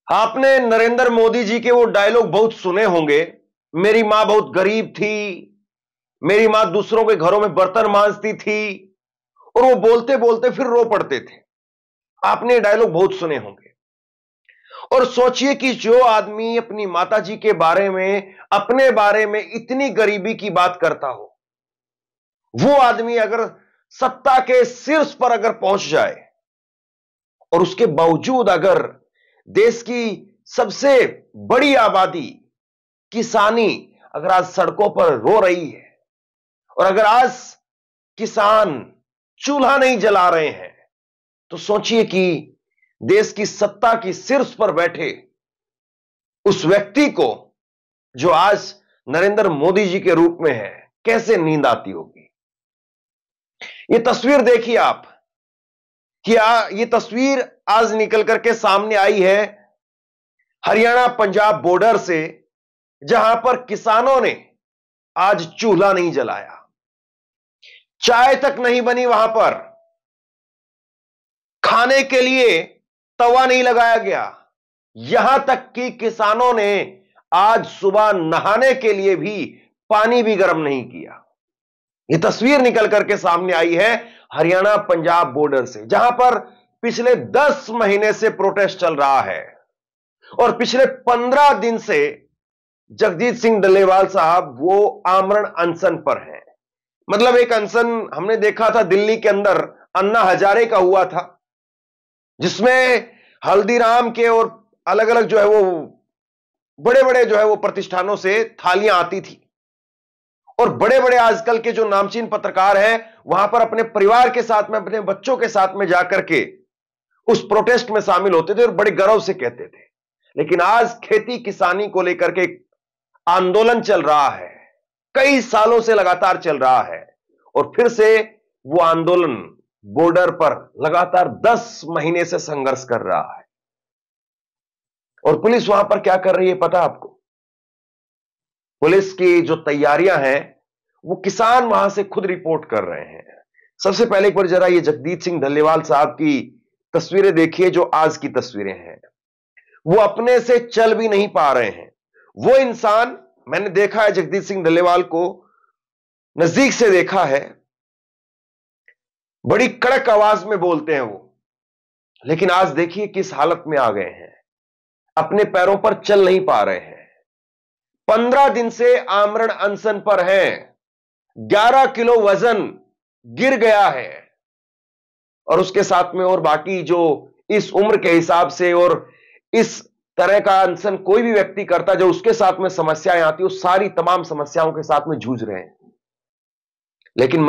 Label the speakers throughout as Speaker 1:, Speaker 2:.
Speaker 1: आपने नरेंद्र मोदी जी के वो डायलॉग बहुत सुने होंगे। मेरी मां बहुत गरीब थी, मेरी मां दूसरों के घरों में बर्तन मांजती थी, और वो बोलते बोलते फिर रो पड़ते थे। आपने डायलॉग बहुत सुने होंगे। और सोचिए कि जो आदमी अपनी माता जी के बारे में, अपने बारे में इतनी गरीबी की बात करता हो, वो आदमी अगर सत्ता के शीर्ष पर अगर पहुंच जाए और उसके बावजूद अगर देश की सबसे बड़ी आबादी किसानी अगर आज सड़कों पर रो रही है, और अगर आज किसान चूल्हा नहीं जला रहे हैं, तो सोचिए कि देश की सत्ता की शीर्ष पर बैठे उस व्यक्ति को, जो आज नरेंद्र मोदी जी के रूप में है, कैसे नींद आती होगी। ये तस्वीर देखिए आप कि ये तस्वीर आज निकल करके सामने आई है हरियाणा पंजाब बॉर्डर से, जहां पर किसानों ने आज चूल्हा नहीं जलाया, चाय तक नहीं बनी, वहां पर खाने के लिए तवा नहीं लगाया गया, यहां तक कि किसानों ने आज सुबह नहाने के लिए भी पानी भी गर्म नहीं किया। यह तस्वीर निकल करके सामने आई है हरियाणा पंजाब बॉर्डर से, जहां पर पिछले 10 महीने से प्रोटेस्ट चल रहा है, और पिछले 15 दिन से जगजीत सिंह डल्लेवाल साहब वो आमरण अनशन पर हैं। मतलब एक अनशन हमने देखा था दिल्ली के अंदर, अन्ना हजारे का हुआ था, जिसमें हल्दीराम के और अलग अलग जो है वो बड़े बड़े जो है वो प्रतिष्ठानों से थालियां आती थी, और बड़े बड़े आजकल के जो नामचीन पत्रकार हैं वहां पर अपने परिवार के साथ में, अपने बच्चों के साथ में जाकर के उस प्रोटेस्ट में शामिल होते थे और बड़े गर्व से कहते थे। लेकिन आज खेती किसानी को लेकर के आंदोलन चल रहा है, कई सालों से लगातार चल रहा है, और फिर से वो आंदोलन बॉर्डर पर लगातार 10 महीने से संघर्ष कर रहा है। और पुलिस वहां पर क्या कर रही है पता आपको? पुलिस की जो तैयारियां हैं वो किसान वहां से खुद रिपोर्ट कर रहे हैं। सबसे पहले एक बार जरा ये जगजीत सिंह डल्लेवाल साहब की तस्वीरें देखिए, जो आज की तस्वीरें हैं। वो अपने से चल भी नहीं पा रहे हैं। वो इंसान, मैंने देखा है जगजीत सिंह डल्लेवाल को, नजदीक से देखा है, बड़ी कड़क आवाज में बोलते हैं वो, लेकिन आज देखिए किस हालत में आ गए हैं, अपने पैरों पर चल नहीं पा रहे हैं। 15 दिन से आमरण अनशन पर हैं, 11 किलो वजन गिर गया है, और उसके साथ में और बाकी जो इस उम्र के हिसाब से और इस तरह का अनशन कोई भी व्यक्ति करता, जो उसके साथ में समस्याएं आती, उस सारी तमाम समस्याओं के साथ में जूझ रहे हैं। लेकिन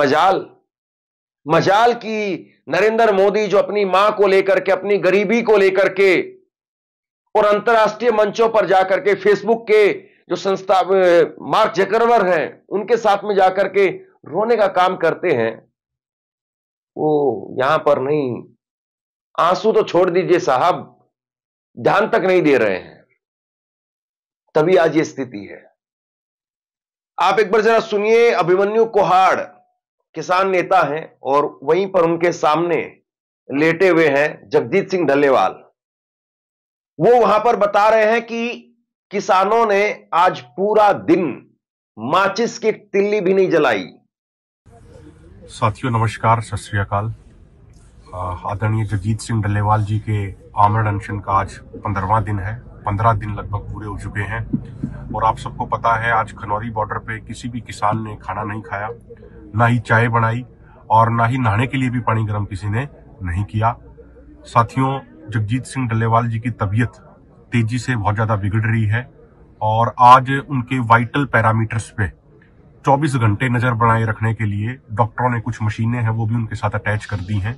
Speaker 1: मजाल की नरेंद्र मोदी जो अपनी मां को लेकर के, अपनी गरीबी को लेकर के, और अंतर्राष्ट्रीय मंचों पर जाकर के, फेसबुक के जो संस्था मार्क जकरबर्ग हैं उनके साथ में जाकर के रोने का काम करते हैं, वो यहां पर नहीं, आंसू तो छोड़ दीजिए साहब, ध्यान तक नहीं दे रहे हैं। तभी आज ये स्थिति है। आप एक बार जरा सुनिए, अभिमन्यु कोहाड़ किसान नेता हैं, और वहीं पर उनके सामने लेटे हुए हैं जगजीत सिंह डल्लेवाल। वो वहां पर बता रहे हैं कि किसानों ने आज पूरा दिन माचिस की तिल्ली भी नहीं जलाई।
Speaker 2: साथियों नमस्कार, सत श्री अकाल। आदरणीय जगजीत सिंह डल्लेवाल जी के आमरण अनशन का आज 15वां दिन है। 15 दिन लगभग पूरे हो चुके हैं, और आप सबको पता है आज खनौरी बॉर्डर पे किसी भी किसान ने खाना नहीं खाया, ना ही चाय बनाई, और ना ही नहाने के लिए भी पानी गर्म किसी ने नहीं किया। साथियों, जगजीत सिंह डल्लेवाल जी की तबीयत तेजी से बहुत ज्यादा बिगड़ रही है, और आज उनके वाइटल पैरामीटर्स पे 24 घंटे नजर बनाए रखने के लिए डॉक्टरों ने कुछ मशीनें हैं वो भी उनके साथ अटैच कर दी हैं,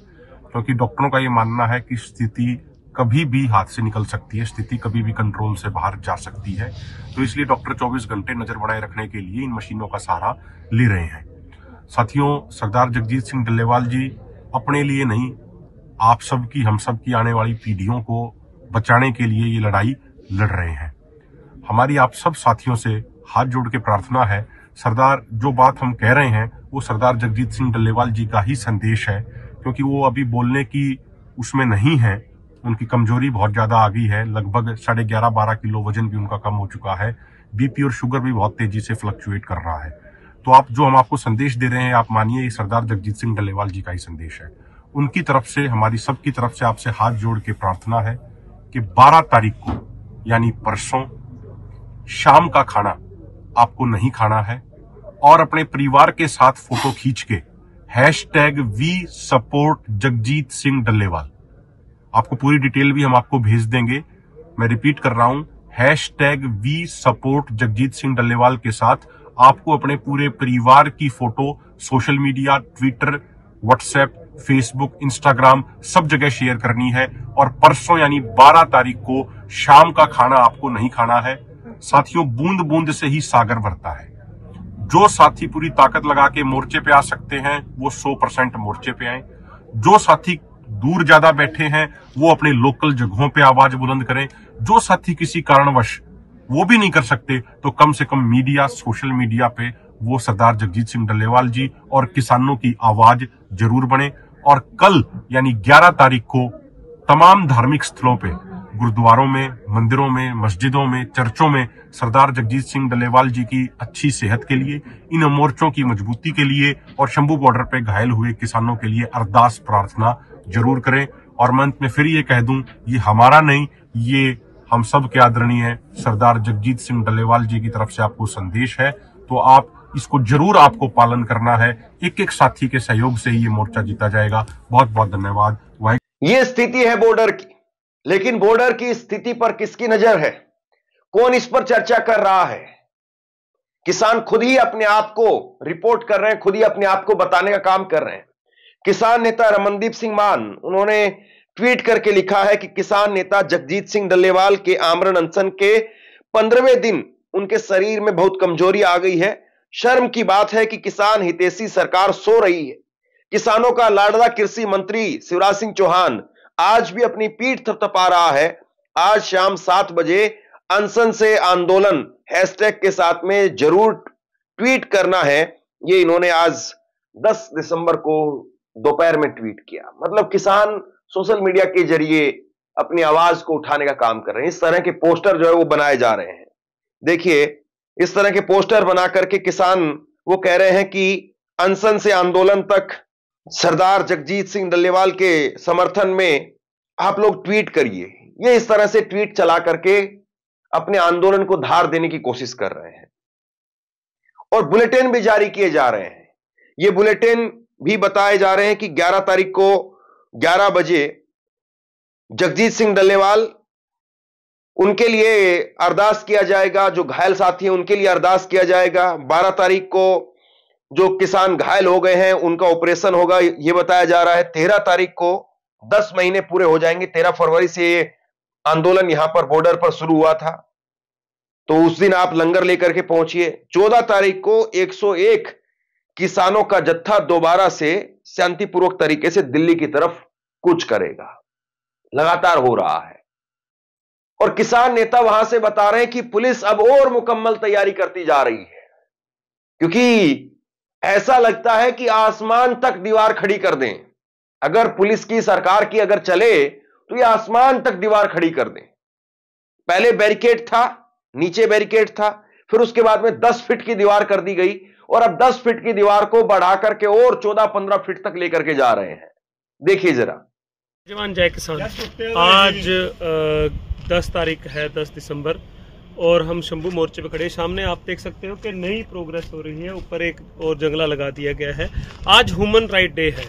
Speaker 2: क्योंकि डॉक्टरों का ये मानना है कि स्थिति कभी भी हाथ से निकल सकती है, स्थिति कभी भी कंट्रोल से बाहर जा सकती है। तो इसलिए डॉक्टर 24 घंटे नजर बनाए रखने के लिए इन मशीनों का सहारा ले रहे हैं। साथियों, सरदार जगजीत सिंह डल्लेवाल जी अपने लिए नहीं, आप सबकी, हम सब की आने वाली पीढ़ियों को बचाने के लिए ये लड़ाई लड़ रहे हैं। हमारी आप सब साथियों से हाथ जोड़ के प्रार्थना है, सरदार जो बात हम कह रहे हैं वो सरदार जगजीत सिंह डल्लेवाल जी का ही संदेश है, क्योंकि वो अभी बोलने की उसमें नहीं है, उनकी कमजोरी बहुत ज्यादा आ गई है, लगभग 11.5-12 किलो वजन भी उनका कम हो चुका है। बीपी और शुगर भी बहुत तेजी से फ्लक्चुएट कर रहा है। तो हम आपको संदेश दे रहे हैं, आप मानिए ये सरदार जगजीत सिंह डल्लेवाल जी का ही संदेश है। उनकी तरफ से, हमारी सबकी तरफ से आपसे हाथ जोड़ के प्रार्थना है कि 12 तारीख को यानी परसों शाम का खाना आपको नहीं खाना है और अपने परिवार के साथ फोटो खींच के #वी सपोर्ट जगजीत सिंह डल्लेवाल, आपको पूरी डिटेल भी हम आपको भेज देंगे। मैं रिपीट कर रहा हूं, #वी सपोर्ट जगजीत सिंह डल्लेवाल के साथ आपको अपने पूरे परिवार की photo social media, Twitter, WhatsApp, Facebook, Instagram सब जगह शेयर करनी है और परसों यानी 12 तारीख को शाम का खाना आपको नहीं खाना है। साथियों, बूंद बूंद से ही सागर भरता है। जो साथी पूरी ताकत लगा के मोर्चे पे आ सकते हैं वो 100% मोर्चे पे आए। जो साथी दूर ज्यादा बैठे हैं वो अपने लोकल जगहों पे आवाज बुलंद करें। जो साथी किसी कारणवश वो भी नहीं कर सकते तो कम से कम मीडिया, सोशल मीडिया पे वो सरदार जगजीत सिंह डल्लेवाल जी और किसानों की आवाज जरूर बने। और कल यानी 11 तारीख को तमाम धार्मिक स्थलों पे, गुरुद्वारों में, मंदिरों में, मस्जिदों में, चर्चों में सरदार जगजीत सिंह डल्लेवाल जी की अच्छी सेहत के लिए, इन मोर्चों की मजबूती के लिए और शंभू बॉर्डर पे घायल हुए किसानों के लिए अरदास प्रार्थना जरूर करें। और मैं अंत में फिर ये कह दूं, ये हमारा नहीं, ये हम सब के आदरणीय सरदार जगजीत सिंह डल्लेवाल जी की तरफ से आपको संदेश है। तो आप इसको जरूर आपको पालन करना है। एक एक साथी के सहयोग से ही ये मोर्चा जीता जाएगा। बहुत बहुत धन्यवाद।
Speaker 1: ये स्थिति है बॉर्डर की, लेकिन बॉर्डर की स्थिति पर किसकी नजर है? कौन इस पर चर्चा कर रहा है? किसान खुद ही अपने आप को रिपोर्ट कर रहे हैं, खुद ही अपने आप को बताने का काम कर रहे हैं। किसान नेता रमनदीप सिंह मान, उन्होंने ट्वीट करके लिखा है कि किसान नेता जगजीत सिंह डल्लेवाल के आमरण अनशन के 15वें दिन उनके शरीर में बहुत कमजोरी आ गई है। शर्म की बात है कि किसान हितैषी सरकार सो रही है। किसानों का लाडला कृषि मंत्री शिवराज सिंह चौहान आज भी अपनी पीठ थपथपा रहा है। आज शाम 7 बजे अनशन से आंदोलन हैशटैग के साथ में जरूर ट्वीट करना है। ये इन्होंने आज 10 दिसंबर को दोपहर में ट्वीट किया। मतलब किसान सोशल मीडिया के जरिए अपनी आवाज को उठाने का काम कर रहे हैं। इस तरह के पोस्टर जो है वो बनाए जा रहे हैं। देखिए, इस तरह के पोस्टर बना करके किसान वो कह रहे हैं कि अनशन से आंदोलन तक सरदार जगजीत सिंह डल्लेवाल के समर्थन में आप लोग ट्वीट करिए। ये इस तरह से ट्वीट चला करके अपने आंदोलन को धार देने की कोशिश कर रहे हैं और बुलेटिन भी जारी किए जा रहे हैं। ये बुलेटिन भी बताए जा रहे हैं कि 11 तारीख को 11 बजे जगजीत सिंह डल्लेवाल, उनके लिए अरदास किया जाएगा। जो घायल साथी हैं उनके लिए अरदास किया जाएगा। 12 तारीख को जो किसान घायल हो गए हैं उनका ऑपरेशन होगा, यह बताया जा रहा है। 13 तारीख को 10 महीने पूरे हो जाएंगे। 13 फरवरी से ये आंदोलन यहां पर बॉर्डर पर शुरू हुआ था, तो उस दिन आप लंगर लेकर के पहुंचिए। 14 तारीख को 101 किसानों का जत्था दोबारा से शांतिपूर्वक तरीके से दिल्ली की तरफ कूच करेगा। लगातार हो रहा है और किसान नेता वहां से बता रहे हैं कि पुलिस अब और मुकम्मल तैयारी करती जा रही है, क्योंकि ऐसा लगता है कि आसमान तक दीवार खड़ी कर दें। अगर पुलिस की, सरकार की अगर चले तो ये आसमान तक दीवार खड़ी कर दें। पहले बैरिकेड था, नीचे बैरिकेड था, फिर उसके बाद में 10 फीट की दीवार कर दी गई और अब 10 फीट की दीवार को बढ़ा करके और 14-15 फीट तक लेकर के जा रहे हैं। देखिए जरा।
Speaker 3: जवान जय किसान। आज 10 तारीख है, 10 दिसंबर, और हम शंभू मोर्चे पे खड़े। सामने आप देख सकते हो कि नई प्रोग्रेस हो रही है। ऊपर एक और जंगला लगा दिया गया है। आज ह्यूमन राइट डे है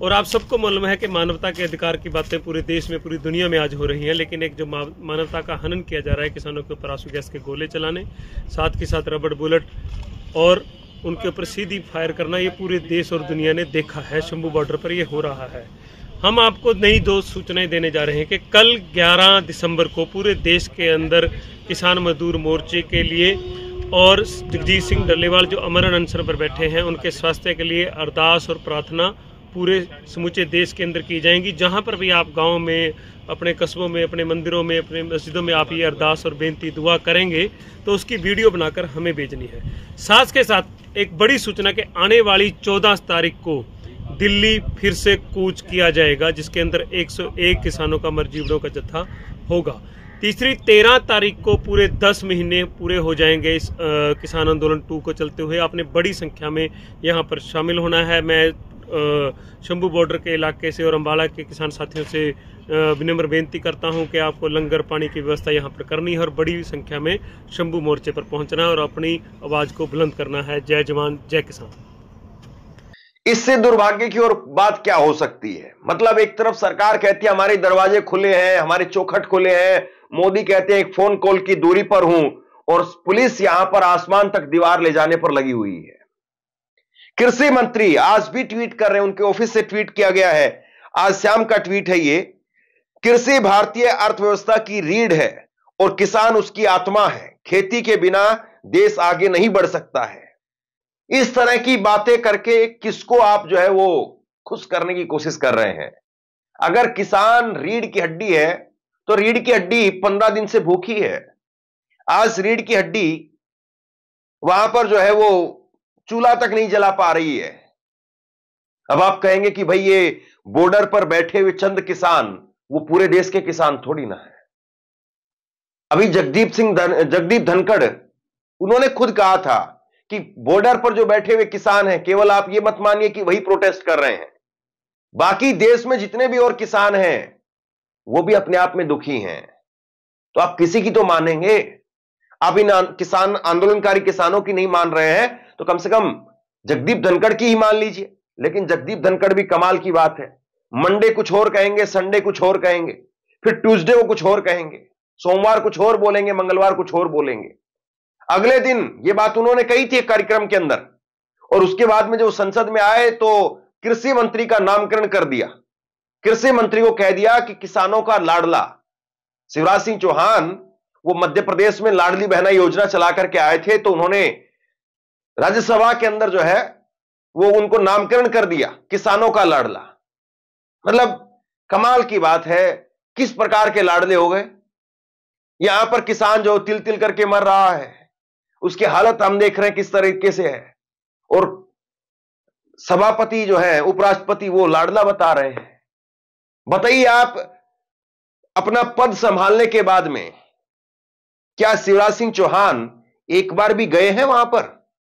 Speaker 3: और आप सबको मालूम है कि मानवता के अधिकार की बातें पूरे देश में, पूरी दुनिया में आज हो रही हैं। लेकिन एक जो मानवता का हनन किया जा रहा है, किसानों के ऊपर आंसू गैस के गोले चलाने, साथ के साथ रबड़ बुलेट और उनके ऊपर सीधी फायर करना, ये पूरे देश और दुनिया ने देखा है। शंभू बॉर्डर पर ये हो रहा है। हम आपको नई 2 सूचनाएं देने जा रहे हैं कि कल 11 दिसंबर को पूरे देश के अंदर किसान मजदूर मोर्चे के लिए और जगजीत सिंह डल्लेवाल जो अमरण अनशन पर बैठे हैं उनके स्वास्थ्य के लिए अरदास और प्रार्थना पूरे समूचे देश के अंदर की जाएंगी। जहां पर भी आप गांव में, अपने कस्बों में, अपने मंदिरों में, अपने मस्जिदों में आप ये अरदास और बेनती दुआ करेंगे तो उसकी वीडियो बनाकर हमें भेजनी है। साथ के साथ एक बड़ी सूचना कि आने वाली 14 तारीख को दिल्ली फिर से कूच किया जाएगा, जिसके अंदर 101 किसानों का मजदूरों का जत्था होगा। तीसरी 13 तारीख को पूरे 10 महीने पूरे हो जाएंगे इस किसान आंदोलन 2 को चलते हुए। आपने बड़ी संख्या में यहाँ पर शामिल होना है। मैं शंभू बॉर्डर के इलाके से और अम्बाला के किसान साथियों से विनम्र बेनती करता हूं कि आपको लंगर पानी की व्यवस्था यहाँ पर करनी है और बड़ी संख्या में शंभू मोर्चे पर पहुंचना है और अपनी आवाज को बुलंद करना है। जय जवान जय किसान।
Speaker 1: इससे दुर्भाग्य की और बात क्या हो सकती है? मतलब एक तरफ सरकार कहती है हमारे दरवाजे खुले हैं, हमारे चौखट खुले हैं, मोदी कहते हैं एक फोन कॉल की दूरी पर हूं, और पुलिस यहां पर आसमान तक दीवार ले जाने पर लगी हुई है। कृषि मंत्री आज भी ट्वीट कर रहे हैं, उनके ऑफिस से ट्वीट किया गया है, आज शाम का ट्वीट है ये, कृषि भारतीय अर्थव्यवस्था की रीढ़ है और किसान उसकी आत्मा है, खेती के बिना देश आगे नहीं बढ़ सकता है। इस तरह की बातें करके किसको आप जो है वो खुश करने की कोशिश कर रहे हैं? अगर किसान रीढ़ की हड्डी है तो रीढ़ की हड्डी 15 दिन से भूखी है। आज रीढ़ की हड्डी वहां पर जो है वो चूल्हा तक नहीं जला पा रही है। अब आप कहेंगे कि भाई ये बॉर्डर पर बैठे हुए चंद किसान वो पूरे देश के किसान थोड़ी ना है। अभी जगदीप धनखड़ उन्होंने खुद कहा था कि बॉर्डर पर जो बैठे हुए किसान हैं, केवल आप ये मत मानिए कि वही प्रोटेस्ट कर रहे हैं, बाकी देश में जितने भी और किसान हैं वो भी अपने आप में दुखी हैं। तो आप किसी की तो मानेंगे। आप इन किसान आंदोलनकारी किसानों की नहीं मान रहे हैं तो कम से कम जगदीप धनखड़ की ही मान लीजिए। लेकिन जगदीप धनखड़ भी कमाल की बात है, मंडे कुछ और कहेंगे, संडे कुछ और कहेंगे, फिर ट्यूसडे को कुछ और कहेंगे, सोमवार कुछ और बोलेंगे, मंगलवार कुछ और बोलेंगे। अगले दिन ये बात उन्होंने कही थी एक कार्यक्रम के अंदर, और उसके बाद में जो संसद में आए तो कृषि मंत्री का नामकरण कर दिया। कृषि मंत्री को कह दिया कि किसानों का लाडला। शिवराज सिंह चौहान वो मध्य प्रदेश में लाडली बहना योजना चला करके आए थे, तो उन्होंने राज्यसभा के अंदर जो है वो उनको नामकरण कर दिया किसानों का लाडला। मतलब कमाल की बात है, किस प्रकार के लाडले हो गए। यहां पर किसान जो तिल तिल करके मर रहा है, उसकी हालत हम देख रहे हैं किस तरीके से है, और सभापति जो है, उपराष्ट्रपति, वो लाडला बता रहे हैं। बताइए आप अपना पद संभालने के बाद में क्या शिवराज सिंह चौहान एक बार भी गए हैं वहां पर,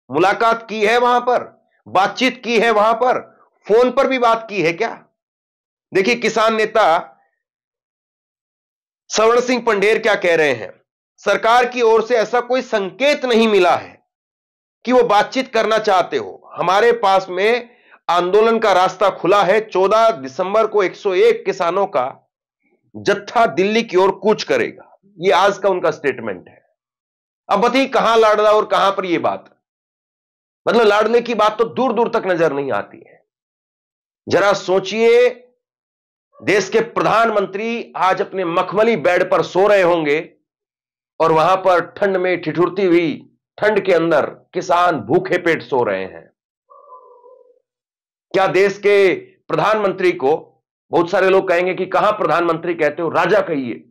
Speaker 1: मुलाकात की है वहां पर, बातचीत की है वहां पर, फोन पर भी बात की है क्या? देखिए किसान नेता स्वर्ण सिंह पंढेर क्या कह रहे हैं, सरकार की ओर से ऐसा कोई संकेत नहीं मिला है कि वो बातचीत करना चाहते हो। हमारे पास में आंदोलन का रास्ता खुला है। 14 दिसंबर को 101 किसानों का जत्था दिल्ली की ओर कूच करेगा। ये आज का उनका स्टेटमेंट है। अब बताइए कहां लाडला और कहां पर यह बात, मतलब लाडले की बात तो दूर दूर तक नजर नहीं आती है। जरा सोचिए, देश के प्रधानमंत्री आज अपने मखमली बेड पर सो रहे होंगे और वहां पर ठंड में ठिठुरती हुई ठंड के अंदर किसान भूखे पेट सो रहे हैं। क्या देश के प्रधानमंत्री को, बहुत सारे लोग कहेंगे कि कहां प्रधानमंत्री कहते हो, राजा कहिए,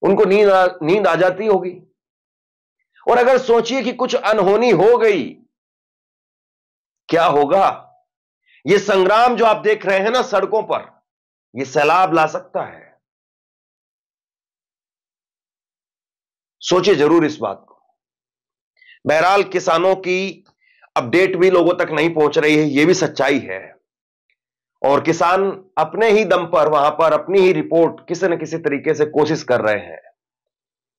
Speaker 1: उनको नींद आ जाती होगी। और अगर सोचिए कि कुछ अनहोनी हो गई, क्या होगा? यह संग्राम जो आप देख रहे हैं ना सड़कों पर, यह सैलाब ला सकता है। सोचिए जरूर इस बात को। बहरहाल किसानों की अपडेट भी लोगों तक नहीं पहुंच रही है, यह भी सच्चाई है। और किसान अपने ही दम पर वहां पर अपनी ही रिपोर्ट किसी न किसी तरीके से कोशिश कर रहे हैं।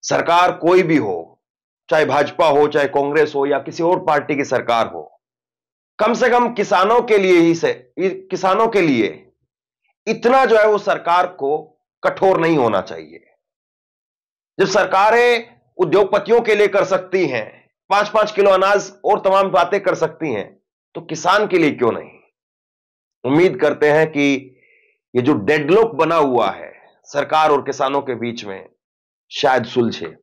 Speaker 1: सरकार कोई भी हो, चाहे भाजपा हो, चाहे कांग्रेस हो, या किसी और पार्टी की सरकार हो, कम से कम किसानों के लिए इतना जो है वो सरकार को कठोर नहीं होना चाहिए। जब सरकारें उद्योगपतियों के लिए कर सकती हैं, 5-5 किलो अनाज और तमाम बातें कर सकती हैं, तो किसान के लिए क्यों नहीं? उम्मीद करते हैं कि ये जो डेडलॉक बना हुआ है सरकार और किसानों के बीच में, शायद सुलझे।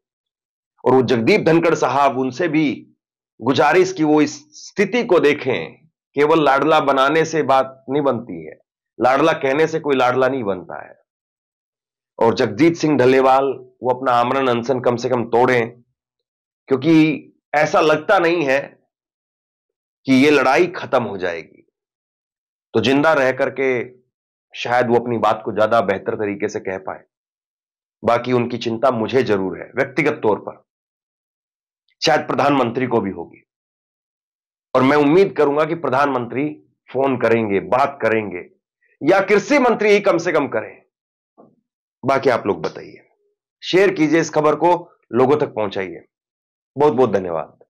Speaker 1: और वो जगदीप धनखड़ साहब, उनसे भी गुजारिश कि वो इस स्थिति को देखें। केवल लाडला बनाने से बात नहीं बनती है, लाडला कहने से कोई लाडला नहीं बनता है। और जगजीत सिंह डल्लेवाल वो अपना आमरण अनशन कम से कम तोड़ें, क्योंकि ऐसा लगता नहीं है कि ये लड़ाई खत्म हो जाएगी। तो जिंदा रह करके शायद वो अपनी बात को ज्यादा बेहतर तरीके से कह पाए। बाकी उनकी चिंता मुझे जरूर है व्यक्तिगत तौर पर, शायद प्रधानमंत्री को भी होगी। और मैं उम्मीद करूंगा कि प्रधानमंत्री फोन करेंगे, बात करेंगे, या कृषि मंत्री ही कम से कम करें। बाकी आप लोग बताइए, शेयर कीजिए इस खबर को, लोगों तक पहुंचाइए। बहुत बहुत धन्यवाद।